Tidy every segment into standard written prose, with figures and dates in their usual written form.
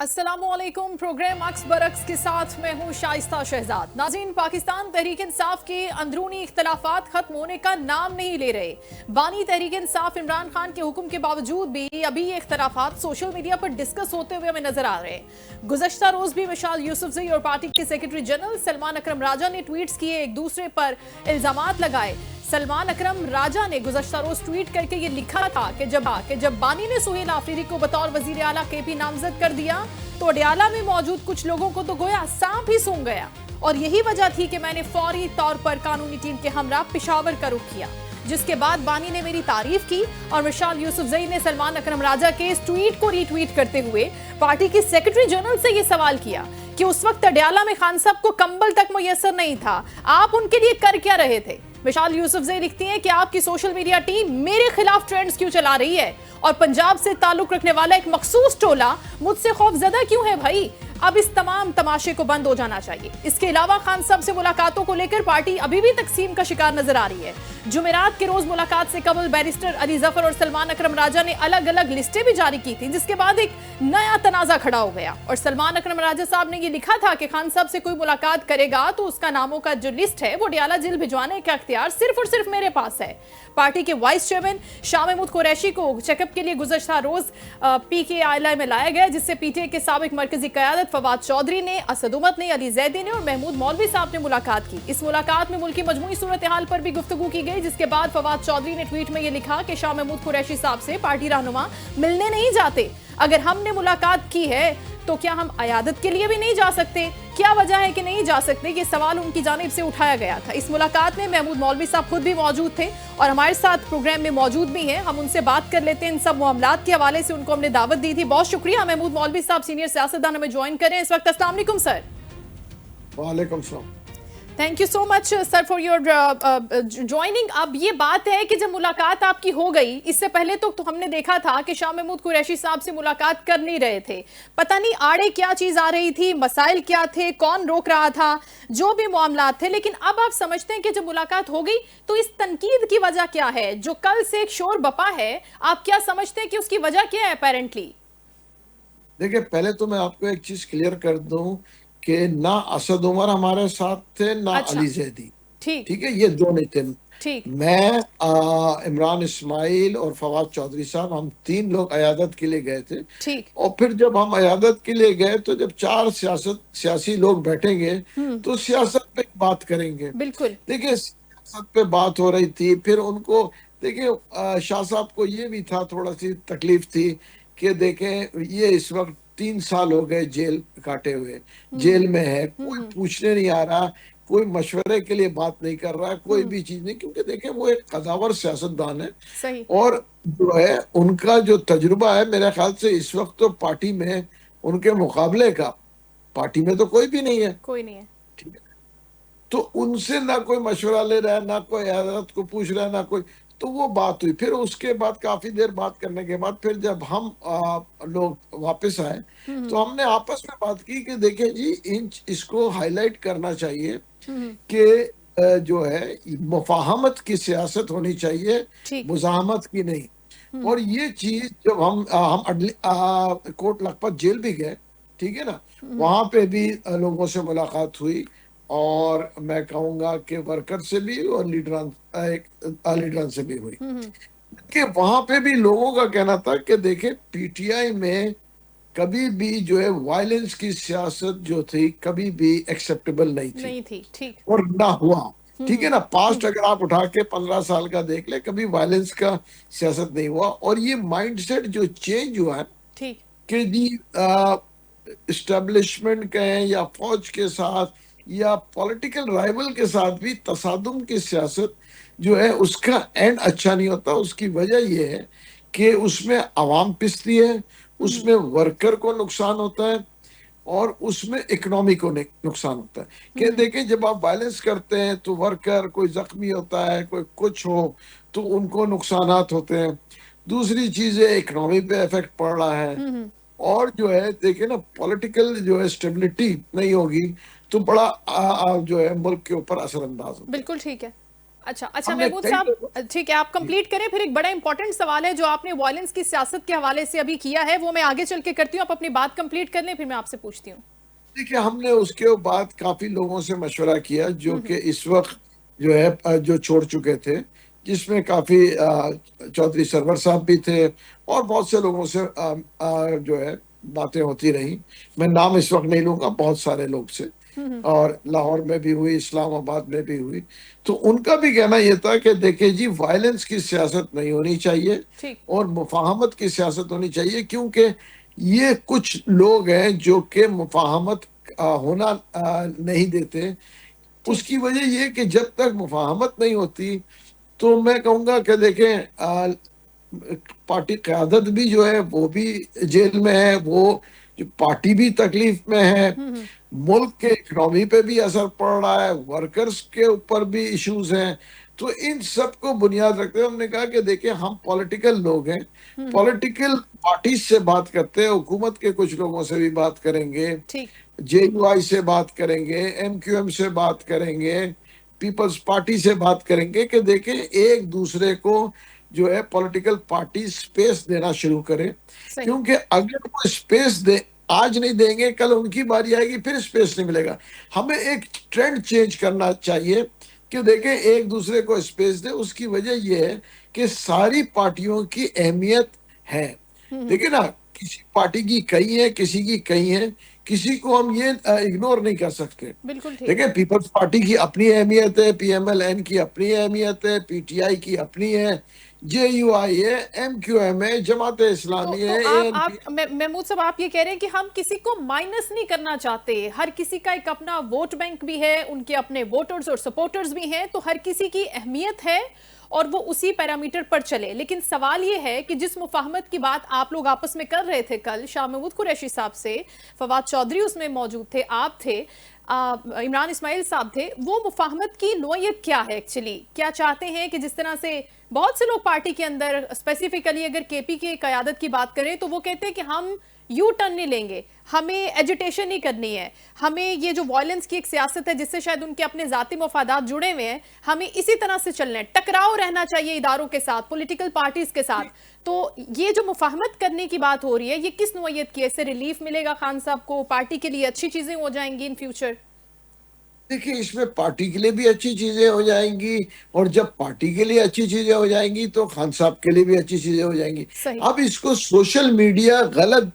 अस्सलामुअलैकुम। प्रोग्राम अक्स बरक्स के साथ मैं हूं शाइस्ता शहजाद। नाज़रीन, पाकिस्तान तहरीक इंसाफ के अंदरूनी इख्तलाफात खत्म होने का नाम नहीं ले रहे। बानी तहरीक इंसाफ इमरान खान के हुक्म के बावजूद भी अभी ये इख्तलाफात सोशल मीडिया पर डिस्कस होते हुए हमें नजर आ रहे हैं। गुज़श्ता रोज भी मिशाल यूसुफजई और पार्टी के सेक्रेटरी जनरल सलमान अकरम राजा ने ट्वीट्स किए, एक दूसरे पर इल्जामात लगाए। सलमान अकरम राजा ने गुज़श्ता रोज ट्वीट करके ये लिखा था कि जब बानी ने सुहेल आफरीदी को बतौर वजीर आला केपी नामजद कर दिया तो अडयाला में मौजूद कुछ लोगों को तो गोया सांप ही सूंघ गया, और यही वजह थी कि मैंने फौरी तौर पर कानूनी टीम के हमरा पेशावर का रुख किया। जिसके बाद बानी ने मेरी तारीफ की और मिशाल यूसुफजई ने सलमान अकरम राजा के इस ट्वीट को रीट्वीट करते हुए पार्टी के सेक्रेटरी जनरल से यह सवाल किया कि उस वक्त अडयाला में खान साहब को कंबल तक मुयस्सर नहीं था, आप उनके लिए कर क्या रहे थे। मिशाल यूसुफजई लिखती हैं कि आपकी सोशल मीडिया टीम मेरे खिलाफ ट्रेंड्स क्यों चला रही है और पंजाब से ताल्लुक रखने वाला एक मखसूस टोला मुझसे खौफजदा क्यों है भाई। अब इस तमाम तमाशे को बंद हो जाना चाहिए। इसके अलावा खान साहब से मुलाकातों को लेकर पार्टी अभी भी तकसीम का शिकार नजर आ रही है। जुमेरात के रोज मुलाकात से कबल बैरिस्टर अली जफर और सलमान अकरम राजा ने अलग अलग लिस्टें भी जारी की थी, जिसके बाद एक नया तनाजा खड़ा हो गया और सलमान अकरम राजा साहब ने यह लिखा था कि खान साहब से कोई मुलाकात करेगा तो उसका नामों का जो लिस्ट है वो अडयाला जेल भिजवाने का इख्तियार सिर्फ और सिर्फ मेरे पास है। पार्टी के वाइस चेयरमैन शाह महमूद कुरैशी को चेकअप के लिए गुज़श्ता रोज PKI में लाया गया, जिससे PTI के साबिक मरकजी क़यादत फवाद चौधरी ने, असद उमत ने, अली जैदी ने और महमूद मौलवी साहब ने मुलाकात की। इस मुलाकात में मुल्क की मजमूई सूरत हाल पर भी गुफ्तगू की गई, जिसके बाद फवाद चौधरी ने ट्वीट में यह लिखा कि शाह महमूद कुरैशी साहब से पार्टी रहनुमा मिलने नहीं जाते। अगर हमने मुलाकात की है तो क्या हम अयादत के लिए भी नहीं जा सकते? क्या वजह है कि नहीं जा सकते? ये सवाल उनकी जानिब से उठाया गया था। इस मुलाकात में महमूद मौलवी साहब खुद भी मौजूद थे और हमारे साथ प्रोग्राम में मौजूद भी हैं। हम उनसे बात कर लेते हैं इन सब मामलात के हवाले से। उनको हमने दावत दी थी। बहुत शुक्रिया महमूद मौलवी साहब, सीनियर सियासतदान, हमें ज्वाइन करें इस वक्त। अस्सलाम वालेकुम सर। वालेकुम सलाम। Thank you so much sir for your joining. अब ये बात है कि जब मुलाकात आपकी हो गई, इससे पहले तो हमने देखा था कि शाह महमूद कुरैशी साहब से मुलाकात कर नहीं रहे थे। पता नहीं आड़े क्या चीज आ रही थी, मसाइल क्या थे, कौन रोक रहा था, जो भी मामलात थे। लेकिन अब आप समझते हैं कि जब मुलाकात हो गई तो इस तनकीद की वजह क्या है? जो कल से एक शोर बपा है, आप क्या समझते हैं कि उसकी वजह क्या है अपेरेंटली? देखिए, पहले तो मैं आपको एक चीज क्लियर कर दूं कि ना असद उमर हमारे साथ थे, ना अच्छा, अली जैदी। ठीक ठीक है, ये दो नहीं थे। ठीक मैं, इमरान इस्माइल और फवाद चौधरी साहब, हम तीन लोग अयादत के लिए गए थे। ठीक। और फिर जब हम अयादत के लिए गए तो जब चार सियासी लोग बैठेंगे तो सियासत पे बात करेंगे। बिल्कुल। देखिए, सियासत पे बात हो रही थी। फिर उनको, देखिए, शाह साहब को ये भी था, थोड़ा सी तकलीफ थी कि देखें ये इस वक्त 3 साल हो गए जेल काटे हुए, जेल में है, कोई पूछने नहीं आ रहा, कोई मशवरे के लिए बात नहीं कर रहा, कोई भी चीज नहीं। क्योंकि देखें, वो एक कदावर सियासतदान है सही। और जो है उनका जो तजुर्बा है, मेरे ख्याल से इस वक्त तो पार्टी में उनके मुकाबले का पार्टी में तो कोई भी नहीं है। कोई नहीं है। ठीक है, तो उनसे ना कोई मशवरा ले रहा है, ना कोई अदालत को पूछ रहा है, ना कोई। तो वो बात हुई। फिर उसके बाद काफी देर बात करने के बाद फिर जब हम लोग वापस आए तो हमने आपस में बात की कि देखिए जी, इसको हाईलाइट करना चाहिए कि जो है मुफाहमत की सियासत होनी चाहिए, ठीक। मुजाहमत की नहीं। और ये चीज जब हम कोट लखपत जेल भी गए, ठीक है ना, वहां पे भी लोगों से मुलाकात हुई और मैं कहूंगा कि वर्कर से भी और लीडरान से भी हुई। कि वहां पे भी लोगों का कहना था कि देखें, PTI में कभी भी जो है वायलेंस की सियासत जो थी कभी भी एक्सेप्टेबल नहीं थी। ठीक। और ना हुआ। ठीक है ना, पास्ट अगर आप उठा के 15 साल का देख ले, कभी वायलेंस का सियासत नहीं हुआ। और ये माइंडसेट जो चेंज हुआ है ठीक। कि जी इस्टेब्लिशमेंट कहें या फौज के साथ या पॉलिटिकल राइवल के साथ भी तसादुम की सियासत जो है उसका एंड अच्छा नहीं होता। उसकी वजह यह है कि उसमें आवाम पिसती है, उसमें वर्कर को नुकसान होता है और उसमें इकोनॉमी को नुकसान होता है। कि देखें, जब आप वायलेंस करते हैं तो वर्कर कोई जख्मी होता है, कोई कुछ हो तो उनको नुकसानात होते हैं। दूसरी चीज है, इकोनॉमी पे इफेक्ट पड़ रहा है। और जो है देखिए ना, पॉलिटिकल जो है स्टेबिलिटी नहीं होगी तो बड़ा जो है मुल्क के ऊपर असरअंदाज होता है। बिल्कुल ठीक है। अच्छा अच्छा हमने महमूद कई साहब, लोगों- ठीक है, आप कंप्लीट करें। फिर एक बड़ा इंपॉर्टेंट सवाल है जो आपने वायलेंस की सियासत के हवाले से अभी किया है, वो मैं आगे चल के करती हूँ। आप अपनी बात कंप्लीट कर लें, फिर मैं आपसे पूछती हूँ। देखिए, हमने उसके बाद काफी लोगों से मशवरा किया जो कि इस वक्त जो है जो छोड़ चुके थे, जिसमें काफी चौधरी सरवर साहब भी थे और बहुत से लोगों से जो है बातें होती रही। मैं नाम इस वक्त नहीं लूंगा, बहुत सारे लोग से, और लाहौर में भी हुई, इस्लामाबाद में भी हुई। तो उनका भी कहना यह था कि देखिए जी, वायलेंस की सियासत नहीं होनी चाहिए ठीक। और मुफाहमत की सियासत होनी चाहिए, क्योंकि ये कुछ लोग हैं जो कि मुफाहमत होना नहीं देते। ठीक। उसकी वजह ये है कि जब तक मुफाहमत नहीं होती तो मैं कहूँगा कि देखें, पार्टी क़यादत भी जो है वो भी जेल में है, वो जो पार्टी भी तकलीफ में है, मुल्क के इकोनॉमी पे भी असर पड़ रहा है, वर्कर्स के ऊपर भी इश्यूज हैं। तो इन सब को बुनियाद रखते हुए हमने कहा कि देखिए, हम पॉलिटिकल लोग हैं, पॉलिटिकल पार्टी से बात करते हैं, हुकूमत के कुछ लोगों से भी बात करेंगे, ठीक। जेयूआई से बात करेंगे, एमक्यूएम से बात करेंगे, पीपल्स पार्टी से बात करेंगे कि देखें, एक दूसरे को जो है पॉलिटिकल पार्टी स्पेस देना शुरू करें। सही। क्योंकि अगर वो स्पेस दे, आज नहीं देंगे, कल उनकी बारी आएगी, फिर स्पेस नहीं मिलेगा। हमें एक ट्रेंड चेंज करना चाहिए कि देखें, एक दूसरे को स्पेस दे। उसकी वजह यह है कि सारी पार्टियों की अहमियत है। देखिए ना, किसी पार्टी की कई है, किसी की कई है, किसी को हम ये इग्नोर नहीं कर सकते। बिल्कुल ठीक। देखिए, पीपल्स पार्टी की अपनी अहमियत है, पीएमएलएन की अपनी अहमियत है, पीटीआई की अपनी है, जेयूआई है, एमक्यूएम है, जमात इस्लामी तो है, आप एएनपी। महमूद साहब, आप ये कह रहे हैं कि हम किसी को माइनस नहीं करना चाहते। हर किसी का एक अपना वोट बैंक भी है, उनके अपने वोटर्स और सपोर्टर्स भी हैं, तो हर किसी की अहमियत है और वो उसी पैरामीटर पर चले। लेकिन सवाल ये है कि जिस मुफाहमत की बात आप लोग आपस में कर रहे थे कल, शाह महमूद कुरैशी साहब से, फवाद चौधरी उसमें मौजूद थे, आप थे, इमरान इस्माइल साहब थे, वो मुफाहमत की नोयत क्या है? एक्चुअली क्या चाहते हैं कि जिस तरह से बहुत से लोग पार्टी के अंदर, स्पेसिफिकली अगर केपी की क़यादत की बात करें, तो वो कहते हैं कि हम यू टर्न नहीं लेंगे, हमें एजिटेशन नहीं करनी है, हमें ये जो वायलेंस की एक सियासत है जिससे शायद उनके अपने जाती मफादात जुड़े हुए हैं, हमें इसी तरह से चलना है, टकराव रहना चाहिए इदारों के साथ, पॉलिटिकल पार्टीज के साथ। तो ये जो मुफाहमत करने की बात हो रही है, ये किस नोयत की है? इससे रिलीफ मिलेगा खान साहब को, पार्टी के लिए अच्छी चीजें हो जाएंगी इन फ्यूचर? देखिए, इसमें पार्टी के लिए भी अच्छी चीजें हो जाएंगी, और जब पार्टी के लिए अच्छी चीजें हो जाएंगी तो खान साहब के लिए भी अच्छी चीजें हो जाएंगी। सही। अब इसको सोशल मीडिया गलत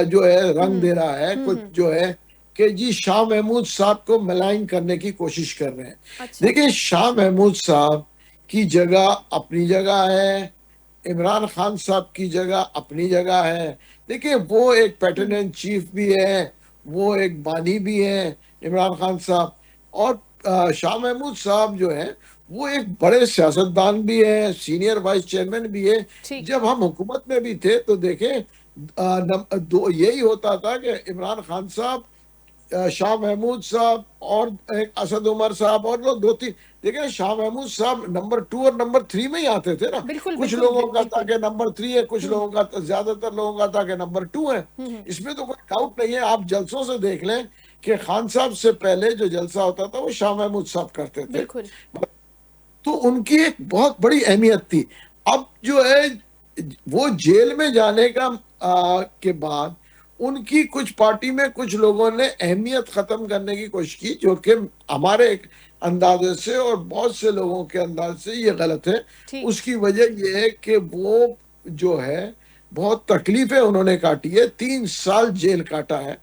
जो है रंग दे रहा है, कुछ जो है कि जी शाह महमूद साहब को मलाइन करने की कोशिश कर रहे हैं। अच्छा। देखिए, शाह महमूद साहब की जगह अपनी जगह है, इमरान खान साहब की जगह अपनी जगह है। देखिए, वो एक पैटर्न एंड चीफ भी है, वो एक बानी भी है, इमरान खान साहब। और शाह महमूद साहब जो है वो एक बड़े सियासतदान भी है, सीनियर वाइस चेयरमैन भी है। ठीक। जब हम हुकूमत में भी थे तो देखें, दो यही होता था कि इमरान खान साहब, शाह महमूद साहब और एक असद उमर साहब और लोग दो तीन। देखिए, शाह महमूद साहब नंबर 2 और नंबर 3 में ही आते थे ना। बिल्कुल कुछ बिल्कुल लोगों का था बिल्कुल। कि नंबर 3 है, कुछ लोगों का, ज्यादातर लोगों का था कि नंबर 2 है। इसमें तो कोई डाउट नहीं है। आप जलसों से देख लें कि खान साहब से पहले जो जलसा होता था वो शाह महमूद साहब करते थे। बिल्कुल। तो उनकी एक बहुत बड़ी अहमियत थी। अब जो है, वो जेल में जाने का के बाद उनकी कुछ पार्टी में कुछ लोगों ने अहमियत खत्म करने की कोशिश की, जो कि हमारे एक अंदाजे से और बहुत से लोगों के अंदाज से ये गलत है। ठीक। उसकी वजह यह है कि वो जो है बहुत तकलीफें उन्होंने काटी है, 3 साल जेल काटा है,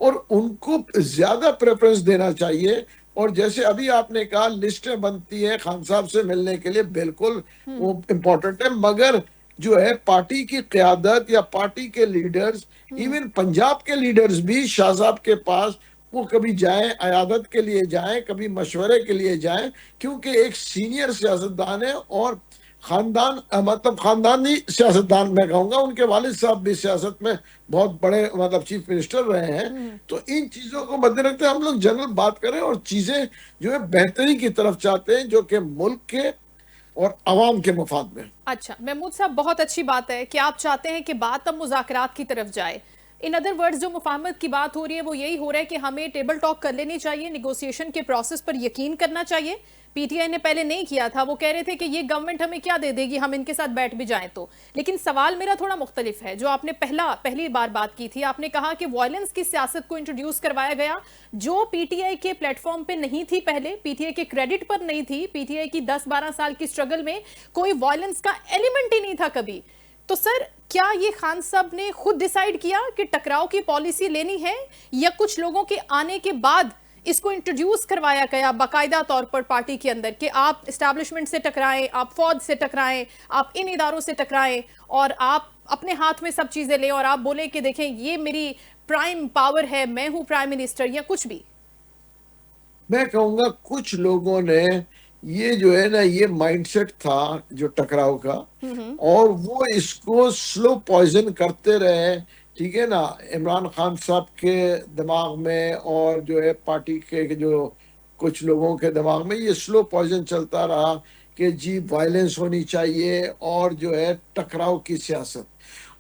और उनको ज्यादा प्रेफरेंस देना चाहिए। और जैसे अभी आपने कहा, लिस्टें बनती हैं खान साहब से मिलने के लिए, बिल्कुल वो इम्पोर्टेंट है, मगर जो है पार्टी की क़यादत या पार्टी के लीडर्स, इवन पंजाब के लीडर्स भी शाह साहब के पास वो कभी जाएं, अयादत के लिए जाएं, कभी मशवरे के लिए जाएं, क्योंकि एक सीनियर सियासतदान है और खानदान मतलब खानदानी सियासतदान मैं कहूंगा। उनके वालिद साहब भी सियासत में बहुत बड़े मतलब चीफ मिनिस्टर रहे हैं। तो इन चीजों को मद्देनजर रखते हम लोग जनरल बात करें और चीजें जो है बेहतरी की तरफ चाहते हैं, जो कि मुल्क के और अवाम के मफाद में। अच्छा महमूद साहब, बहुत अच्छी बात है कि आप चाहते हैं कि बात अब मुज़ाकरात की तरफ जाए। इन अदर वर्ड्स जो मुफाहमत की बात हो रही है वो यही हो रहा है कि हमें टेबल टॉक कर लेनी चाहिए, निगोशिएशन के प्रोसेस पर यकीन करना चाहिए। पीटीआई ने पहले नहीं किया था, वो कह रहे थे कि ये गवर्नमेंट हमें क्या दे देगी, हम इनके साथ बैठ भी जाएं तो। लेकिन सवाल मेरा थोड़ा मुख्तलिफ है। जो आपने पहली बार बात की थी, आपने कहा कि वायलेंस की सियासत को इंट्रोड्यूस करवाया गया जो पीटीआई के प्लेटफॉर्म पे नहीं थी, पहले पीटीआई के क्रेडिट पर नहीं थी। पीटीआई की 10-12 साल की स्ट्रगल में कोई वायलेंस का एलिमेंट ही नहीं था कभी। तो सर, क्या ये खान साहब ने खुद डिसाइड किया कि टकराव की पॉलिसी लेनी है, या कुछ लोगों के आने के बाद इसको इंट्रोड्यूस करवाया गया बाकायदा तौर पर पार्टी के अंदर कि आप एस्टैब्लिशमेंट से टकराएं, आप फौज से टकराएं, आप इन इदारों से टकराएं और आप अपने हाथ में सब चीजें लें और आप बोले कि देखें ये मेरी प्राइम पावर है, मैं हूं प्राइम मिनिस्टर, या कुछ भी? मैं कहूंगा कुछ लोगों ने ये जो है ना, ये माइंडसेट था जो टकराव का, और वो इसको स्लो पॉइजन करते रहे। ठीक है ना, इमरान खान साहब के दिमाग में और जो है पार्टी के जो कुछ लोगों के दिमाग में ये स्लो पॉइजन चलता रहा कि जी वायलेंस होनी चाहिए और जो है टकराव की सियासत।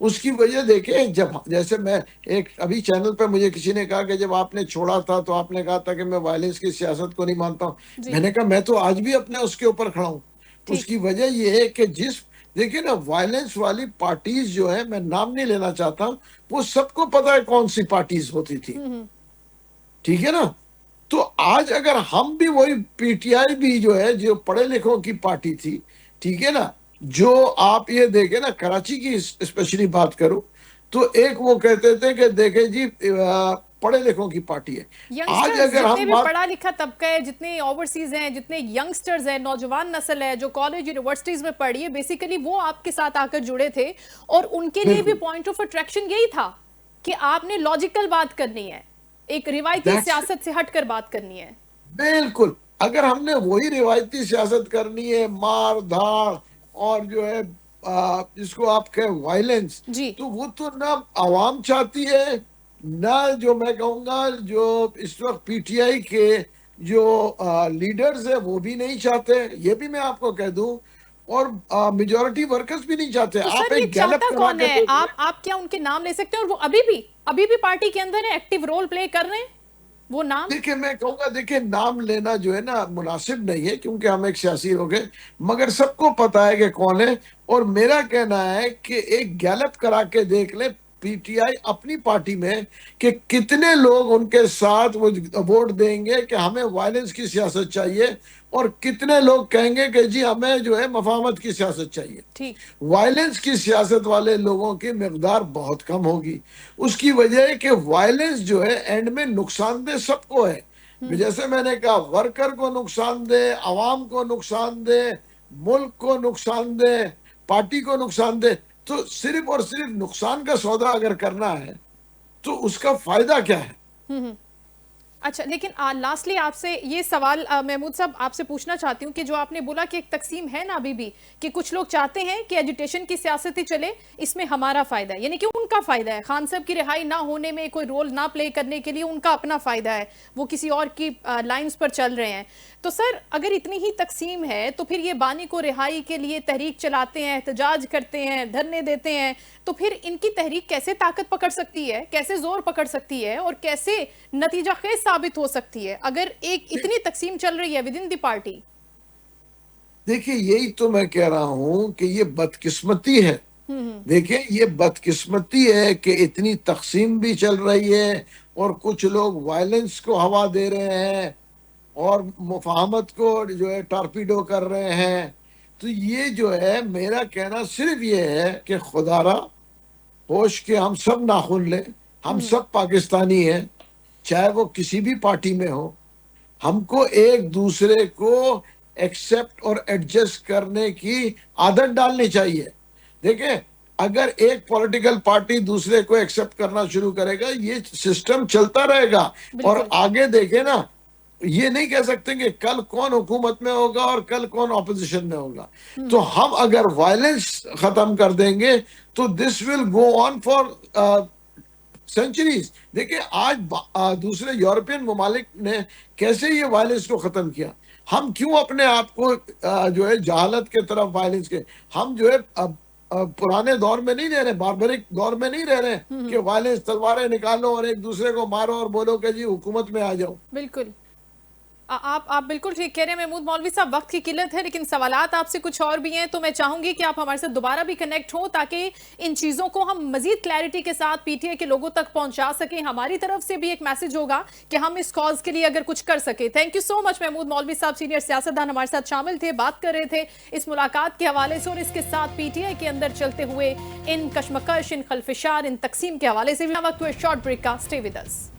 उसकी वजह देखे, जब जैसे मैं एक अभी चैनल पे मुझे किसी ने कहा कि जब आपने छोड़ा था तो आपने कहा था कि मैं वायलेंस की सियासत को नहीं मानता हूँ। मैंने कहा मैं तो आज भी अपने उसके ऊपर खड़ा हूँ। उसकी वजह यह है कि देखिए ना, वायलेंस वाली पार्टीज जो है, मैं नाम नहीं लेना चाहता, वो सबको पता है कौन सी पार्टीज होती थी। ठीक है ना, तो आज अगर हम भी वही, पीटीआई भी जो है जो पढ़े लिखों की पार्टी थी, ठीक है ना, जो आप ये देखे ना, कराची की स्पेशली बात करूं तो एक वो कहते थे कि देखे जी पढ़े लिखों की पार्टी है। आज अगर जितने भी पढ़ा लिखा तबका है, जितने ओवरसीज हैं, जितने यंगस्टर्स हैं, नौजवान नस्ल है जो कॉलेज यूनिवर्सिटीज में पढ़ी है, बेसिकली वो आपके साथ आकर जुड़े थे और उनके लिए भी पॉइंट ऑफ अट्रैक्शन यही था कि आपने लॉजिकल बात करनी है, एक रिवायती सियासत से हटकर बात करनी है। बिल्कुल, अगर हमने वही रिवायती सियासत करनी है, मार धाड़ और जो है जिसको आप कहें वायलेंस, तो वो तो ना आवाम चाहती है, ना जो मैं कहूंगा जो इस वक्त पीटीआई के जो लीडर्स है वो भी नहीं चाहते, ये भी मैं आपको कह दूं, और मेजॉरिटी वर्कर्स भी नहीं चाहते। तो आप सर, एक गैलप कौन है? आप क्या उनके नाम ले सकते हैं? और वो अभी भी पार्टी के अंदर है, एक्टिव रोल प्ले कर रहे हैं? वो नाम देखिए, मैं कहूंगा, देखिए नाम लेना जो है ना मुनासिब नहीं है, क्योंकि हम एक सियासी लोग हैं, मगर सबको पता है कि कौन है। और मेरा कहना है कि एक गैलप करा के देख ले पीटीआई अपनी पार्टी में कि कितने लोग उनके साथ वो वोट देंगे कि हमें वायलेंस की सियासत चाहिए, और कितने लोग कहेंगे कि जी हमें जो है मफाहमत की सियासत चाहिए। वायलेंस की सियासत वाले लोगों की मिकदार बहुत कम होगी। उसकी वजह है कि वायलेंस जो है एंड में नुकसानदेह सबको है। जैसे मैंने कहा, वर्कर को नुकसान दे, आवाम को नुकसान दे, मुल्क को नुकसान दे, पार्टी को नुकसान दे। तो सिर्फ और सिर्फ नुकसान का सौदा अगर करना है तो उसका फायदा क्या है? अच्छा, लेकिन लास्टली आपसे ये सवाल महमूद साहब आपसे पूछना चाहती हूँ कि जो आपने बोला कि एक तकसीम है ना अभी भी, कि कुछ लोग चाहते हैं कि एजुटेशन की सियासत ही चले, इसमें हमारा फायदा है, यानी कि उनका फायदा है, खान साहब की रिहाई ना होने में कोई रोल ना प्ले करने के लिए उनका अपना फायदा है, वो किसी और की लाइंस पर चल रहे हैं। तो सर, अगर इतनी ही तकसीम है तो फिर ये बानी को रिहाई के लिए तहरीक चलाते हैं, एहतजाज करते हैं, धरने देते हैं, तो फिर इनकी तहरीक कैसे ताकत पकड़ सकती है, कैसे जोर पकड़ सकती है और कैसे नतीजा खेज साबित हो सकती है अगर एक इतनी तकसीम चल रही है विद इन द पार्टी? देखिए, यही तो मैं कह रहा हूं कि ये बदकिस्मती है। देखिए, ये बदकिस्मती है कि इतनी तकसीम भी चल रही है और कुछ लोग वायलेंस को हवा दे रहे हैं और मुफाहमत को जो है टारपीडो कर रहे हैं। तो ये जो है, मेरा कहना सिर्फ ये है कि खुदारा होश के हम सब नाखुन लें, हम सब पाकिस्तानी हैं, चाहे वो किसी भी पार्टी में हो। हमको एक दूसरे को एक्सेप्ट और एडजस्ट करने की आदत डालनी चाहिए। देखें, अगर एक पॉलिटिकल पार्टी दूसरे को एक्सेप्ट करना शुरू करेगा, ये सिस्टम चलता रहेगा। और आगे देखें ना, ये नहीं कह सकते कि कल कौन हुकूमत में होगा और कल कौन ऑपोजिशन में होगा। तो हम अगर वायलेंस खत्म कर देंगे तो this will go on for centuries. देखिए, आज दूसरे यूरोपियन ममालिक ने कैसे ये वायलेंस को खत्म किया। हम क्यों अपने आप को जो है जहालत के तरफ वायलेंस के, हम जो है पुराने दौर में नहीं रह रहे, बारबरिक दौर में नहीं रह रहे कि वायलेंस, तलवारें निकालो और एक दूसरे को मारो और बोलो कि जी हुकूमत में आ जाओ। बिल्कुल। आप बिल्कुल ठीक कह रहे हैं महमूद मौलवी साहब, वक्त की किल्लत है, लेकिन सवालात आपसे कुछ और भी हैं, तो मैं चाहूंगी कि आप हमारे साथ दोबारा भी कनेक्ट हो ताकि इन चीज़ों को हम मजीद क्लैरिटी के साथ पीटीआई के लोगों तक पहुंचा सकें। हमारी तरफ से भी एक मैसेज होगा कि हम इस कॉज के लिए अगर कुछ कर सके। Thank you so much Mahmood मौलवी साहब, सीनियर सियासतदान हमारे साथ शामिल थे, बात कर रहे थे इस मुलाकात के हवाले से और इसके साथ पीटीआई के अंदर चलते हुए इन कशमकश, इन खलफिशार, इन तकसीम के हवाले से भी। वक्त हुए शॉर्ट ब्रेक का, स्टे विद अस।